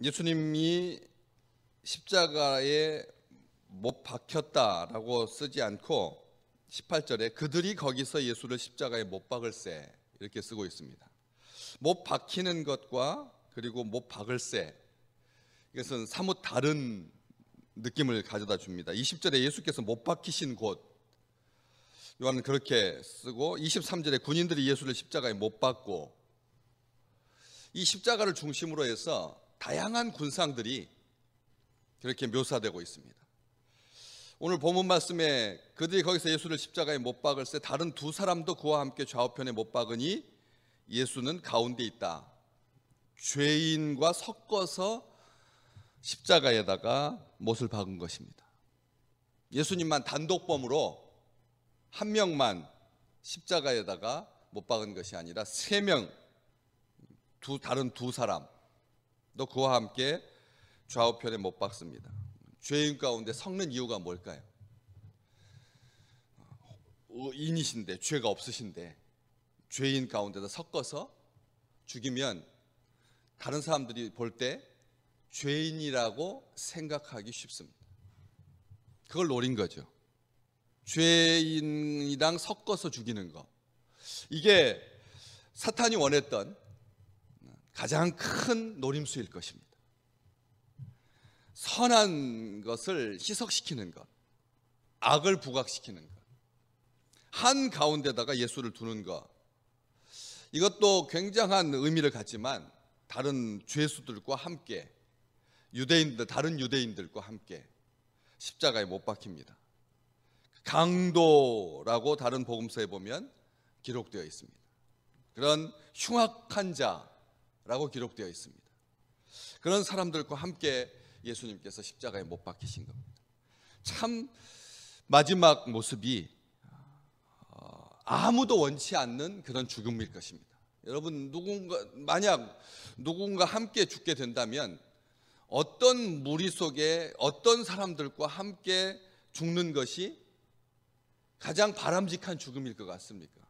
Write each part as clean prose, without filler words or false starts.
예수님이 십자가에 못 박혔다라고 쓰지 않고 18절에 그들이 거기서 예수를 십자가에 못 박을세 이렇게 쓰고 있습니다. 못 박히는 것과 그리고 못 박을세, 이것은 사뭇 다른 느낌을 가져다 줍니다. 20절에 예수께서 못 박히신 곳, 요한은 그렇게 쓰고 23절에 군인들이 예수를 십자가에 못 박고, 이 십자가를 중심으로 해서 다양한 군상들이 그렇게 묘사되고 있습니다. 오늘 본문 말씀에 그들이 거기서 예수를 십자가에 못 박을세 다른 두 사람도 그와 함께 좌우편에 못 박으니 예수는 가운데 있다. 죄인과 섞어서 십자가에다가 못을 박은 것입니다. 예수님만 단독범으로 한 명만 십자가에다가 못 박은 것이 아니라 세 명, 다른 두 사람도 그와 함께 좌우편에 못 박습니다. 죄인 가운데 섞는 이유가 뭘까요? 인이신데, 죄가 없으신데 죄인 가운데다 섞어서 죽이면 다른 사람들이 볼 때 죄인이라고 생각하기 쉽습니다. 그걸 노린 거죠. 죄인이랑 섞어서 죽이는 거, 이게 사탄이 원했던 가장 큰 노림수일 것입니다. 선한 것을 희석시키는 것, 악을 부각시키는 것, 한 가운데다가 예수를 두는 것, 이것도 굉장한 의미를 갖지만 다른 죄수들과 함께, 다른 유대인들과 함께 십자가에 못 박힙니다. 강도라고 다른 복음서에 보면 기록되어 있습니다. 그런 흉악한 자라고 기록되어 있습니다. 그런 사람들과 함께 예수님께서 십자가에 못 박히신 겁니다. 참 마지막 모습이 아무도 원치 않는 그런 죽음일 것입니다. 여러분, 만약 누군가 함께 죽게 된다면 어떤 무리 속에 어떤 사람들과 함께 죽는 것이 가장 바람직한 죽음일 것 같습니까?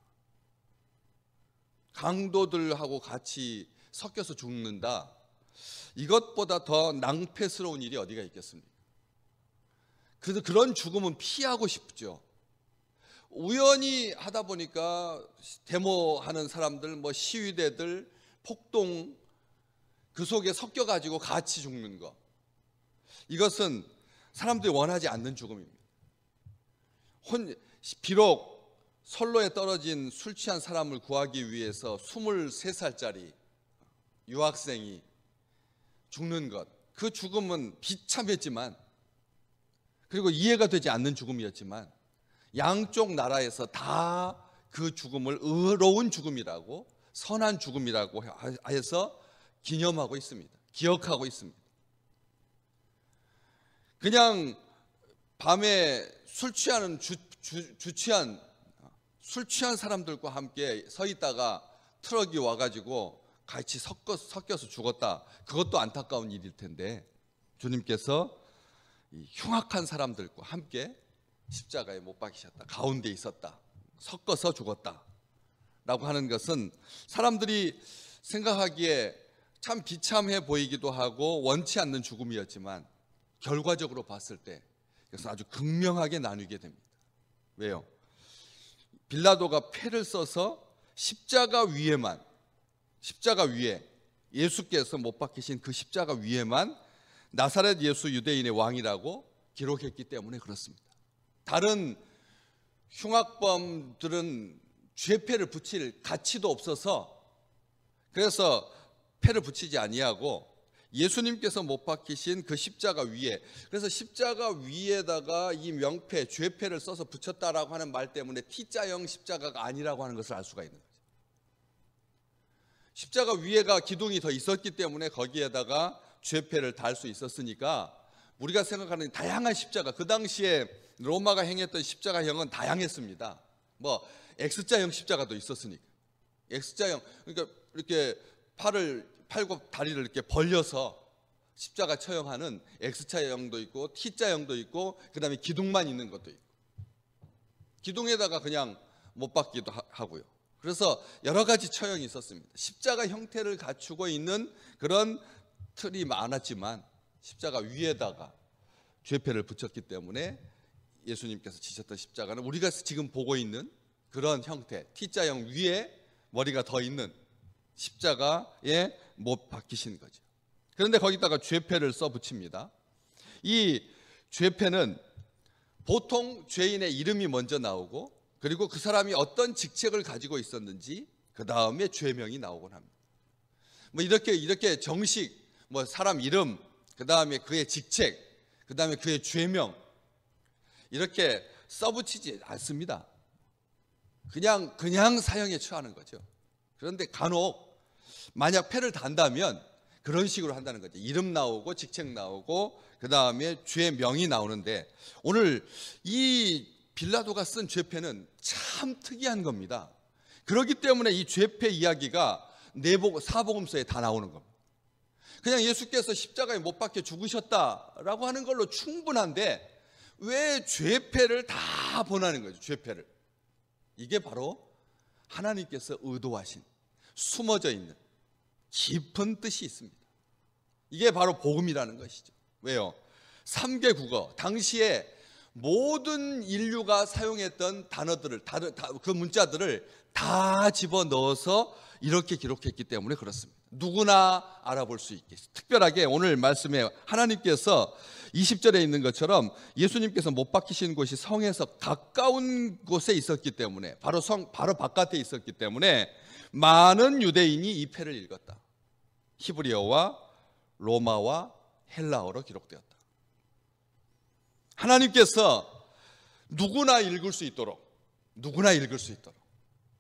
강도들하고 같이 섞여서 죽는다, 이것보다 더 낭패스러운 일이 어디가 있겠습니까? 그래서 그런 죽음은 피하고 싶죠. 우연히 하다 보니까 데모하는 사람들, 시위대들, 폭동, 그 속에 섞여가지고 같이 죽는 것, 이것은 사람들이 원하지 않는 죽음입니다. 비록 선로에 떨어진 술 취한 사람을 구하기 위해서 23살짜리 유학생이 죽는 것, 그 죽음은 비참했지만, 그리고 이해가 되지 않는 죽음이었지만, 양쪽 나라에서 다 그 죽음을 의로운 죽음이라고, 선한 죽음이라고 해서 기념하고 있습니다. 기억하고 있습니다. 그냥 밤에 술 취한 사람들과 함께 서 있다가 트럭이 와가지고 같이 섞여서 죽었다, 그것도 안타까운 일일 텐데, 주님께서 이 흉악한 사람들과 함께 십자가에 못 박히셨다, 가운데 있었다, 섞어서 죽었다 라고 하는 것은 사람들이 생각하기에 참 비참해 보이기도 하고 원치 않는 죽음이었지만, 결과적으로 봤을 때 그래서 아주 극명하게 나뉘게 됩니다. 왜요? 빌라도가 패를 써서 십자가 위에 예수께서 못 박히신 그 십자가 위에만 나사렛 예수 유대인의 왕이라고 기록했기 때문에 그렇습니다. 다른 흉악범들은 죄패를 붙일 가치도 없어서 그래서 패를 붙이지 아니하고 예수님께서 못 박히신 그 십자가 위에, 그래서 십자가 위에다가 이 명패, 죄패를 써서 붙였다라고 하는 말 때문에 T자형 십자가가 아니라고 하는 것을 알 수가 있는 거죠. 십자가 위에가 기둥이 더 있었기 때문에 거기에다가 죄패를 달 수 있었으니까, 우리가 생각하는 다양한 십자가, 그 당시에 로마가 행했던 십자가형은 다양했습니다. X자형 십자가도 있었으니까. X자형, 그러니까 이렇게 팔과 다리를 이렇게 벌려서 십자가 처형하는 X자형도 있고 T자형도 있고, 그 다음에 기둥만 있는 것도 있고, 기둥에다가 그냥 못 박기도 하고요. 그래서 여러 가지 처형이 있었습니다. 십자가 형태를 갖추고 있는 그런 틀이 많았지만 십자가 위에다가 죄패를 붙였기 때문에 예수님께서 지셨던 십자가는 우리가 지금 보고 있는 그런 형태, T자형 위에 머리가 더 있는 십자가에 못 박히신 거죠. 그런데 거기다가 죄패를 써 붙입니다. 이 죄패는 보통 죄인의 이름이 먼저 나오고, 그리고 그 사람이 어떤 직책을 가지고 있었는지 그 다음에 죄명이 나오곤 합니다. 뭐 이렇게 정식 뭐 사람 이름, 그 다음에 그의 직책, 그 다음에 그의 죄명 이렇게 써붙이지 않습니다. 그냥 사형에 처하는 거죠. 그런데 간혹 만약 패를 단다면 그런 식으로 한다는 거죠. 이름 나오고 직책 나오고 그 다음에 죄명이 나오는데, 오늘 이 빌라도가 쓴 죄패는 참 특이한 겁니다. 그렇기 때문에 이 죄패 이야기가 사복음서에 다 나오는 겁니다. 그냥 예수께서 십자가에 못 박혀 죽으셨다라고 하는 걸로 충분한데 왜 죄패를 다 번하는 거죠? 죄패를. 이게 바로 하나님께서 의도하신 숨어져 있는 깊은 뜻이 있습니다. 이게 바로 복음이라는 것이죠. 왜요? 3개 국어, 당시에 모든 인류가 사용했던 단어들을, 그 문자들을 다 집어넣어서 이렇게 기록했기 때문에 그렇습니다. 누구나 알아볼 수 있게. 특별하게 오늘 말씀에 하나님께서 20절에 있는 것처럼 예수님께서 못 박히신 곳이 성에서 가까운 곳에 있었기 때문에, 바로 바깥에 있었기 때문에 많은 유대인이 이 패를 읽었다. 히브리어와 로마와 헬라어로 기록되었다. 하나님께서 누구나 읽을 수 있도록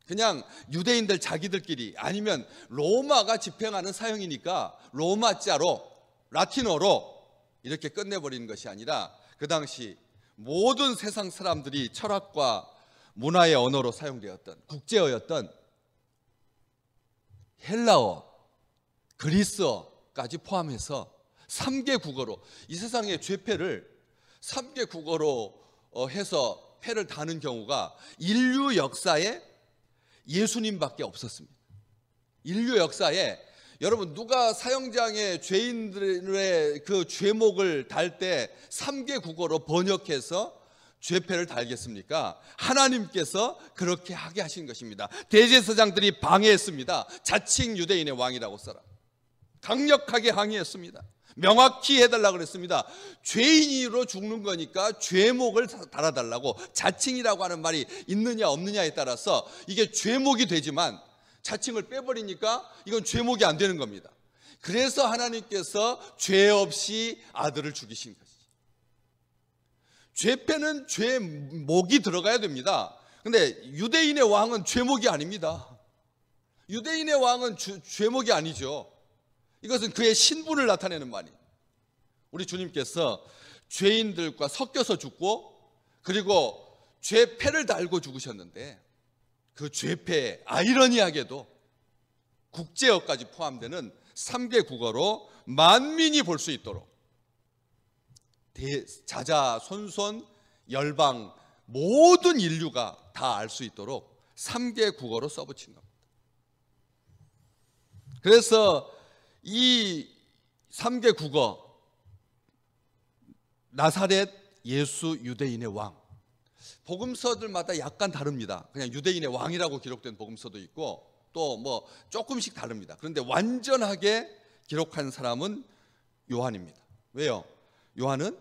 그냥 유대인들 자기들끼리, 아니면 로마가 집행하는 사형이니까 로마자로, 라틴어로 이렇게 끝내버리는 것이 아니라 그 당시 모든 세상 사람들이 철학과 문화의 언어로 사용되었던 국제어였던 헬라어, 그리스어까지 포함해서 3개 국어로, 이 세상의 죄패를 3개 국어로 해서 패를 다는 경우가 인류 역사에 예수님밖에 없었습니다. 인류 역사에 여러분, 누가 사형장에 죄인들의 그 죄목을 달 때 3개 국어로 번역해서 죄패를 달겠습니까? 하나님께서 그렇게 하게 하신 것입니다. 대제사장들이 방해했습니다. 자칭 유대인의 왕이라고 써라. 강력하게 항의했습니다. 명확히 해달라고 그랬습니다. 죄인으로 죽는 거니까 죄목을 달아달라고. 자칭이라고 하는 말이 있느냐 없느냐에 따라서 이게 죄목이 되지만 자칭을 빼버리니까 이건 죄목이 안 되는 겁니다. 그래서 하나님께서 죄 없이 아들을 죽이신 것이죠. 죄패는 죄목이 들어가야 됩니다. 근데 유대인의 왕은 죄목이 아닙니다. 유대인의 왕은 죄목이 아니죠. 이것은 그의 신분을 나타내는 말이에요. 우리 주님께서 죄인들과 섞여서 죽고, 그리고 죄패를 달고 죽으셨는데, 그 죄패에 아이러니하게도 국제어까지 포함되는 3개 국어로 만민이 볼 수 있도록, 자자손손 열방 모든 인류가 다 알 수 있도록 3개 국어로 써붙인 겁니다. 그래서 이 3개 국어, 나사렛 예수 유대인의 왕, 복음서들마다 약간 다릅니다. 그냥 유대인의 왕이라고 기록된 복음서도 있고 또 뭐 조금씩 다릅니다. 그런데 완전하게 기록한 사람은 요한입니다. 왜요? 요한은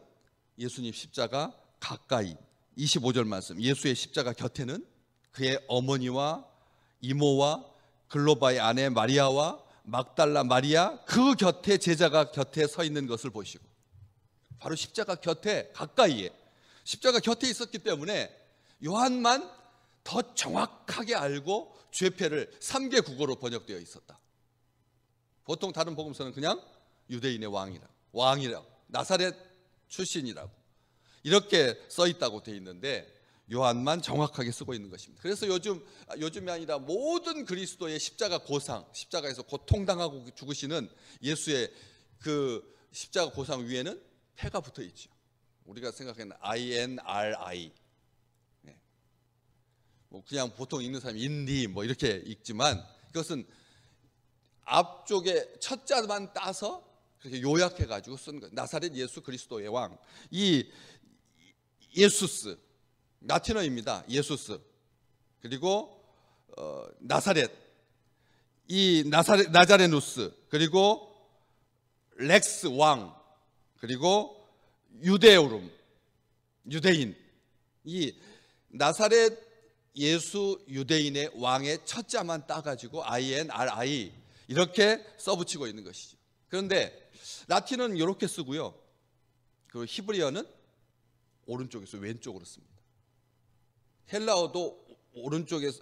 예수님 십자가 가까이, 25절 말씀, 예수의 십자가 곁에는 그의 어머니와 이모와 글로바의 아내 마리아와 막달라 마리아, 그 곁에 제자가 곁에 서 있는 것을 보시고, 바로 십자가 곁에 가까이에, 십자가 곁에 있었기 때문에 요한만 더 정확하게 알고 죄패를 3개 국어로 번역되어 있었다. 보통 다른 복음서는 그냥 유대인의 왕이라고, 나사렛 출신이라고 이렇게 써 있다고 되어 있는데 요한만 정확하게 쓰고 있는 것입니다. 그래서 요즘이 아니라 모든 그리스도의 십자가 고상, 십자가에서 고통당하고 죽으시는 예수의 그 십자가 고상 위에는 패가 붙어 있죠. 우리가 생각하는 INRI, 뭐 그냥 보통 읽는 사람이 인리 뭐 이렇게 읽지만, 이것은 앞쪽에 첫 자만 따서 그렇게 요약해 가지고 쓴 거예요. 나사렛 예수 그리스도의 왕. 이 예수스, 라틴어입니다. 예수스. 그리고 나사렛, 이 나자레누스, 그리고 렉스 왕, 그리고 유대오름, 유대인. 이 나사렛 예수 유대인의 왕의 첫자만 따가지고 INRI 이렇게 써붙이고 있는 것이죠. 그런데 라틴어는 이렇게 쓰고요. 그 히브리어는 오른쪽에서 왼쪽으로 씁니다. 헬라어도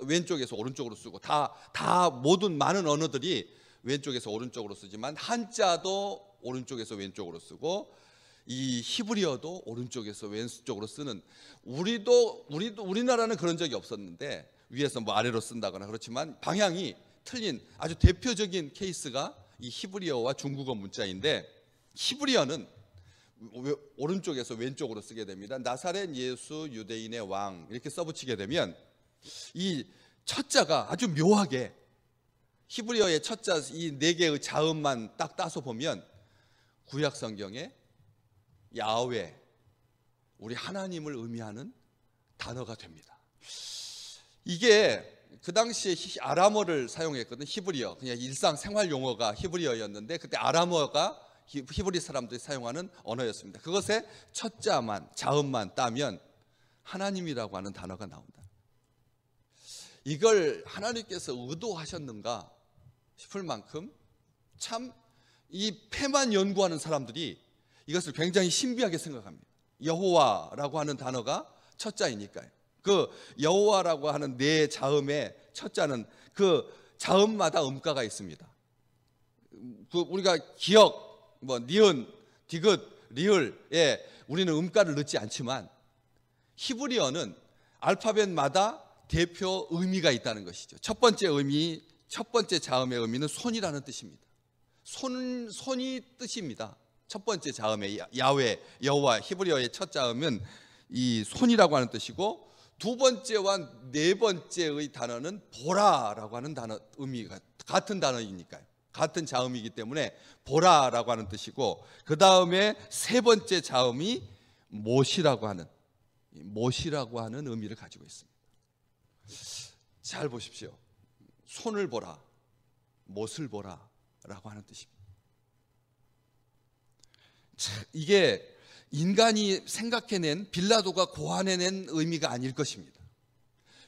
왼쪽에서 오른쪽으로 쓰고 다 모든 많은 언어들이 왼쪽에서 오른쪽으로 쓰지만 한자도 오른쪽에서 왼쪽으로 쓰고 이 히브리어도 오른쪽에서 왼쪽으로 쓰는 우리나라는 그런 적이 없었는데 위에서 뭐 아래로 쓴다거나 그렇지만 방향이 틀린 아주 대표적인 케이스가 이 히브리어와 중국어 문자인데 히브리어는 오른쪽에서 왼쪽으로 쓰게 됩니다. 나사렛 예수 유대인의 왕 이렇게 써붙이게 되면 이 첫자가 아주 묘하게 히브리어의 첫자 이 네 개의 자음만 딱 따서 보면 구약 성경에 야훼 우리 하나님을 의미하는 단어가 됩니다. 이게 그 당시에 아람어를 사용했거든. 히브리어 그냥 일상생활 용어가 히브리어였는데 그때 아람어가 히브리 사람들이 사용하는 언어였습니다. 그것에 첫자만 자음만 따면 하나님이라고 하는 단어가 나온다. 이걸 하나님께서 의도하셨는가 싶을 만큼 참 이 폐만 연구하는 사람들이 이것을 굉장히 신비하게 생각합니다. 여호와라고 하는 단어가 첫자이니까요. 그 여호와라고 하는 네 자음의 첫자는 그 자음마다 음가가 있습니다. 그 우리가 기역, 뭐 니은, 디귿, 리을에 우리는 음가를 넣지 않지만 히브리어는 알파벳마다 대표 의미가 있다는 것이죠. 첫 번째 자음의 의미는 손이라는 뜻입니다. 손이 뜻입니다. 첫 번째 자음의 야훼, 여호와 히브리어의 첫 자음은 이 손이라고 하는 뜻이고 두 번째와 네 번째의 단어는 보라라고 하는 단어 의미가 같은 단어이니까요. 같은 자음이기 때문에 보라라고 하는 뜻이고 그 다음에 세 번째 자음이 못이라고 하는 의미를 가지고 있습니다. 잘 보십시오. 손을 보라, 못을 보라라고 하는 뜻입니다. 이게 인간이 생각해낸 빌라도가 고안해낸 의미가 아닐 것입니다.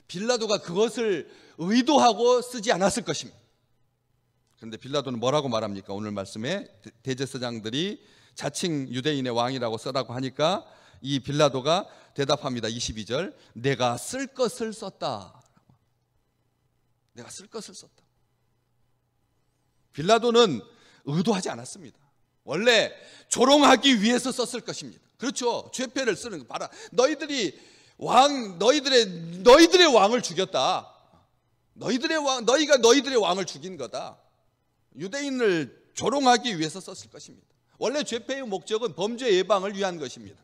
빌라도가 그것을 의도하고 쓰지 않았을 것입니다. 그런데 빌라도는 뭐라고 말합니까? 오늘 말씀에 대제사장들이 자칭 유대인의 왕이라고 써라고 하니까 이 빌라도가 대답합니다. 22절 내가 쓸 것을 썼다. 내가 쓸 것을 썼다. 빌라도는 의도하지 않았습니다. 원래 조롱하기 위해서 썼을 것입니다. 그렇죠. 죄패를 쓰는 거 봐라. 너희들의 왕을 죽였다. 너희가 너희들의 왕을 죽인 거다. 유대인을 조롱하기 위해서 썼을 것입니다. 원래 죄패의 목적은 범죄 예방을 위한 것입니다.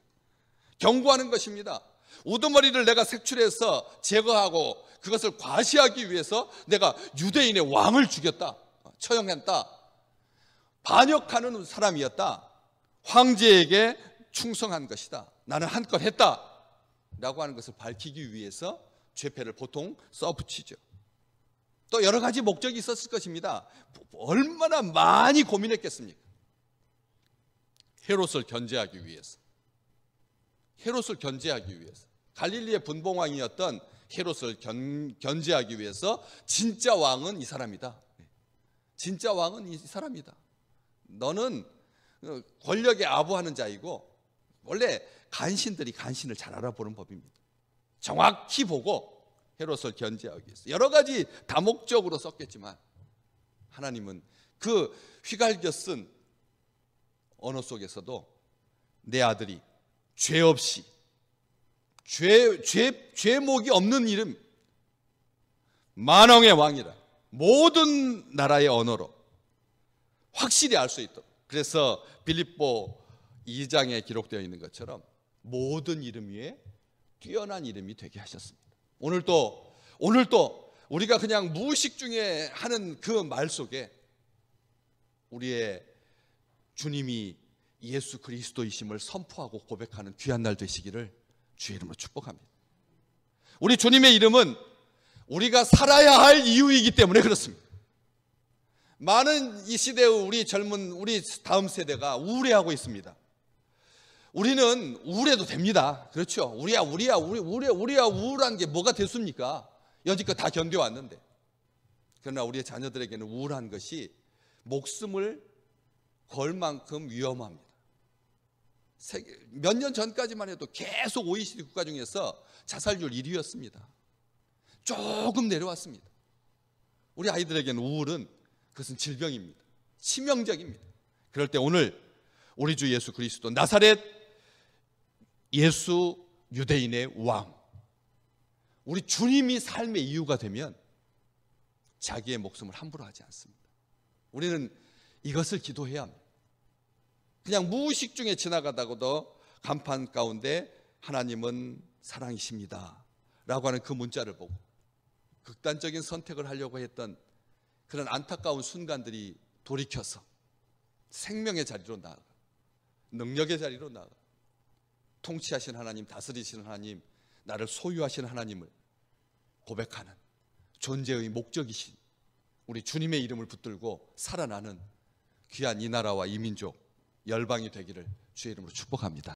경고하는 것입니다. 우두머리를 내가 색출해서 제거하고 그것을 과시하기 위해서 내가 유대인의 왕을 죽였다. 처형했다. 반역하는 사람이었다. 황제에게 충성한 것이다. 나는 한껏 했다. 라고 하는 것을 밝히기 위해서 죄패를 보통 써붙이죠. 또 여러 가지 목적이 있었을 것입니다. 얼마나 많이 고민했겠습니까? 헤롯을 견제하기 위해서. 갈릴리의 분봉왕이었던 헤롯을 견제하기 위해서 진짜 왕은 이 사람이다. 진짜 왕은 이 사람이다. 너는 권력에 아부하는 자이고 원래 간신들이 간신을 잘 알아보는 법입니다. 정확히 보고 헤롯을 견제하기 위해서 여러 가지 다목적으로 썼겠지만 하나님은 그 휘갈겨 쓴 언어 속에서도 내 아들이 죄 없이 죄목이 없는 이름 만왕의 왕이라 모든 나라의 언어로 확실히 알 수 있도록 그래서 빌립보 2장에 기록되어 있는 것처럼 모든 이름 위에 뛰어난 이름이 되게 하셨습니다. 오늘도 우리가 그냥 무의식 중에 하는 그 말 속에 우리의 주님이 예수 그리스도이심을 선포하고 고백하는 귀한 날 되시기를 주의 이름으로 축복합니다. 우리 주님의 이름은 우리가 살아야 할 이유이기 때문에 그렇습니다. 많은 이 시대의 우리 젊은 우리 다음 세대가 우울해하고 있습니다. 우리는 우울해도 됩니다. 그렇죠? 우리야 우울한 게 뭐가 됐습니까? 여지껏 다 견뎌왔는데. 그러나 우리의 자녀들에게는 우울한 것이 목숨을 걸 만큼 위험합니다. 몇 년 전까지만 해도 계속 OECD 국가 중에서 자살률 1위였습니다. 조금 내려왔습니다. 우리 아이들에게는 우울은 그것은 질병입니다. 치명적입니다. 그럴 때 오늘 우리 주 예수 그리스도 나사렛 예수 유대인의 왕, 우리 주님이 삶의 이유가 되면 자기의 목숨을 함부로 하지 않습니다. 우리는 이것을 기도해야 합니다. 그냥 무의식 중에 지나가다가도 간판 가운데 하나님은 사랑이십니다 라고 하는 그 문자를 보고 극단적인 선택을 하려고 했던 그런 안타까운 순간들이 돌이켜서 생명의 자리로 나아가, 능력의 자리로 나아가, 통치하신 하나님, 다스리시는 하나님, 나를 소유하시는 하나님을 고백하는 존재의 목적이신 우리 주님의 이름을 붙들고 살아나는 귀한 이 나라와 이 민족, 열방이 되기를 주의 이름으로 축복합니다.